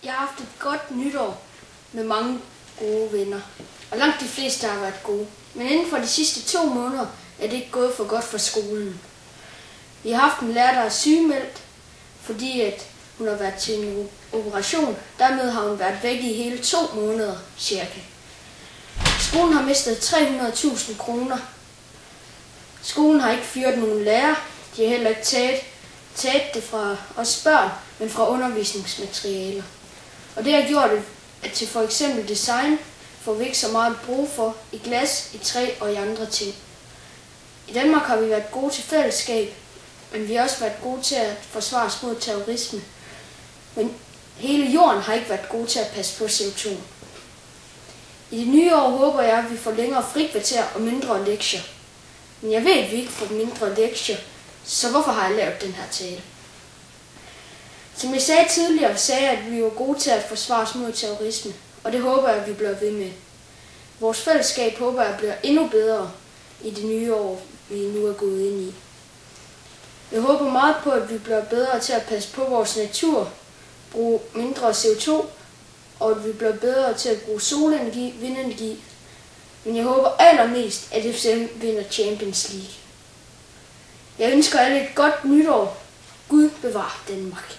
Jeg har haft et godt nytår med mange gode venner, og langt de fleste har været gode. Men inden for de sidste 2 måneder er det ikke gået for godt for skolen. Vi har haft en lærer, der er sygemeldt, fordi hun har været til en operation. Dermed har hun været væk i hele 2 måneder cirka. Skolen har mistet 300.000 kroner. Skolen har ikke fyret nogen lærer. De har heller ikke taget det fra os børn, men fra undervisningsmaterialer. Og det har gjort, at til for eksempel design får vi ikke så meget brug for i glas, i træ og i andre ting. I Danmark har vi været gode til fællesskab, men vi har også været gode til at forsvare os mod terrorisme. Men hele jorden har ikke været gode til at passe på CO2. I det nye år håber jeg, at vi får længere frikvarter og mindre lektier. Men jeg ved, at vi ikke får mindre lektier, så hvorfor har jeg lavet den her tale? Som jeg sagde tidligere, sagde jeg, at vi var gode til at forsvare os mod terrorisme, og det håber jeg, at vi bliver ved med. Vores fællesskab håber jeg bliver endnu bedre i det nye år, vi nu er gået ind i. Jeg håber meget på, at vi bliver bedre til at passe på vores natur, bruge mindre CO2, og at vi bliver bedre til at bruge solenergi, vindenergi. Men jeg håber allermest, at FCM vinder Champions League. Jeg ønsker alle et godt nytår. Gud bevar Danmark.